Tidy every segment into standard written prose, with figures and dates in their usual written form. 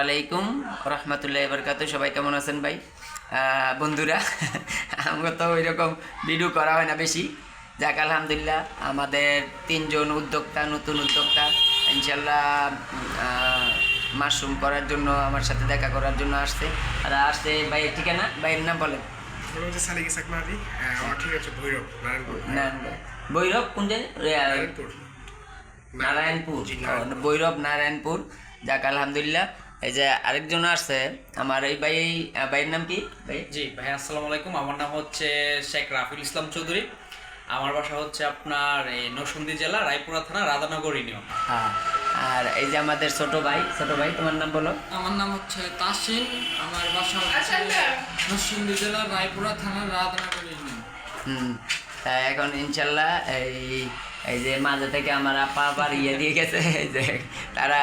আলাইকুম রহমতুল্লাহ বরকাত। সবাই কেমন আছেন ভাই? বন্ধুরা, আমরা তো ওই রকম ভিডিও করা হয় না বেশি। যাক আলহামদুলিল্লাহ, আমাদের তিনজন উদ্যোক্তা, নতুন উদ্যোক্তা ইনশাল্লাহ মাশরুম করার জন্য আমার সাথে দেখা করার জন্য আসছে। আর আসছে ভাইয়ের ঠিকানা, ভাইয়ের নাম বলেন। ভৈরব কোন জায়গায়? নারায়ণপুর। ভৈরব নারায়ণপুর। যাক আলহামদুলিল্লাহ। এই যে আরেকজন আসছে আমার এই ভাইয়ের নাম কি ভাই? জি ভাই, আসসালামু আলাইকুম। আমার নাম হচ্ছে শেখ রাফিল ইসলাম চৌধুরী। আমার বাসা হচ্ছে আপনার এই নরসিংদী জেলা রায়পুরা থানা রাধানগর ইউনিয়ন। হ্যাঁ। আর এই যে আমাদের ছোট ভাই তোমার নাম বলো। আমার নাম হচ্ছে তাসিন। আমার বাসা হচ্ছে নরসিংদী জেলা রায়পুরা থানা রাধানগর ইউনিয়ন। এখন ইনশাল্লাহ এই যে মাঝে থেকে আমার আপা আবার দিয়ে গেছে, যে তারা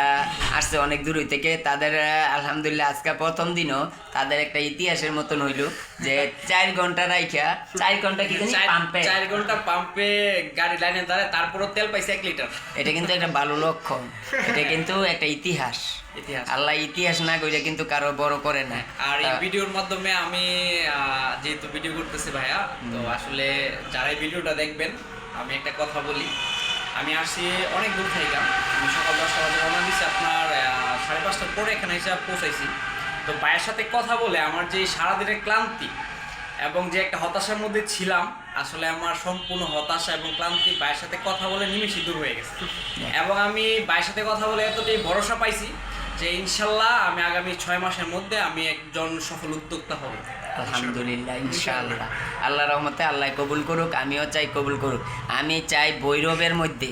আসছে অনেক দূর থেকে। তাদের আলহামদুলিল্লাহ আজকে প্রথম দিনও তাদের একটা ইতিহাসের মতন হইল যে 4 ঘন্টা রাইখা 4 ঘন্টা কি জানি পাম্পে 4 ঘন্টা পাম্পে গাড়ি লাইনে দাঁড়ায়, তারপরও তেল পাইছে 1 লিটার। এটা কিন্তু একটা ভালো লক্ষণ। এটা কিন্তু একটা ইতিহাস। আল্লাহ ইতিহাস না কইরা কিন্তু কারো বড় করে না। আর এই ভিডিওর মাধ্যমে আমি যেহেতু ভিডিও করতেছি ভাইয়া, তো আসলে যারা এই ভিডিওটা দেখবেন, আমি একটা কথা বলি। আমি আসছি অনেক দূর থেকে। আমি সকাল 10টা বাজে রওনা দিচ্ছি, আপনার 5:30টার পরে এখানে এসে পৌঁছাইছি। তো ভাইয়ের সাথে কথা বলে আমার যে সারাদিনের ক্লান্তি এবং যে একটা হতাশার মধ্যে ছিলাম, আসলে আমার সম্পূর্ণ হতাশা এবং ক্লান্তি ভাইয়ের সাথে কথা বলে নিমেষে দূর হয়ে গেছে। এবং আমি ভাইয়ের সাথে কথা বলে এতটাই ভরসা পাইছি যে ইনশাল্লাহ আমি আগামী 6 মাসের মধ্যে আমি একজন সফল উদ্যোক্তা হব। আলহামদুলিল্লাহ, ইনশাআল্লাহ। আল্লাহ রহমতে আল্লাহ কবুল করুক, আমিও চাই কবুল করুক। আমি চাই ভৈরবের মধ্যে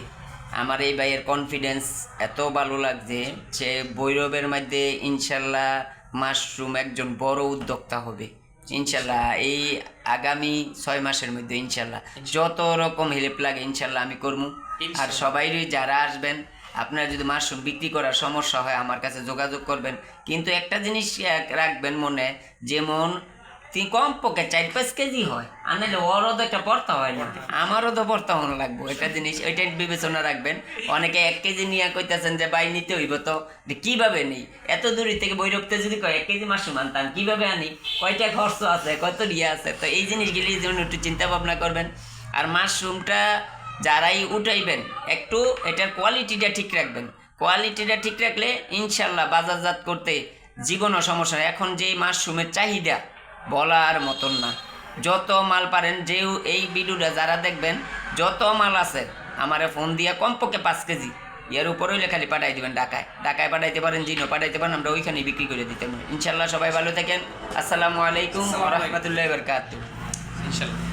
আমার এই ভাইয়ের কনফিডেন্স এত ভালো লাগছে, সে ভৈরবের মধ্যে ইনশাল্লাহ মাশরুম একজন বড় উদ্যোক্তা হবে ইনশাল্লাহ। এই আগামী 6 মাসের মধ্যে ইনশাল্লাহ যত রকম হেল্প লাগে ইনশাল্লাহ আমি করবো। আর সবাইরই যারা আসবেন, আপনার যদি মাশরুম বিক্রি করার সমস্যা হয় আমার কাছে যোগাযোগ করবেন। কিন্তু একটা জিনিস রাখবেন মনে, যেমন কমপক্ষে 4-5 কেজি হয়, আনলে ওরও তো একটা পড়তা হয় না, আমারও তো পড়তা মনে লাগবো। একটা জিনিস ওইটাই বিবেচনা রাখবেন। অনেকে 1 কেজি নিয়ে কইতেছেন যে ভাই নিতে হইব, তো কীভাবে নেই? এত দূরে থেকে বৈরবতে যদি 1 কেজি মাশরুম আনতাম, কীভাবে আনি? কয়টা খরচ আছে, কত আছে? তো এই জিনিসগুলির জন্য একটু চিন্তা ভাবনা করবেন। আর মাশরুমটা যারাই উঠাইবেন, একটু এটার কোয়ালিটিটা ঠিক রাখবেন। কোয়ালিটিটা ঠিক রাখলে ইনশাল্লাহ বাজারজাত করতে জীবনও সমস্যা নেই। এখন যে মাশরুমের চাহিদা বলার মতন না। যত মাল পারেন, যেও এই ভিডিওটা যারা দেখবেন, যত মাল আছে আমারে ফোন দিয়ে কমপক্ষে 5 কেজি এর উপরে হইলে খালি পাঠাই দেবেন। ঢাকায় পাঠাইতে পারেন, জিনো পাঠাইতে পারেন, আমরা ওইখানেই বিক্রি করে দিতে পারি ইনশাল্লাহ। সবাই ভালো থাকেন। আসসালামু আলাইকুম ওয়া রাহমাতুল্লাহি ওয়া বারাকাতুহু। ইনশাল্লাহ।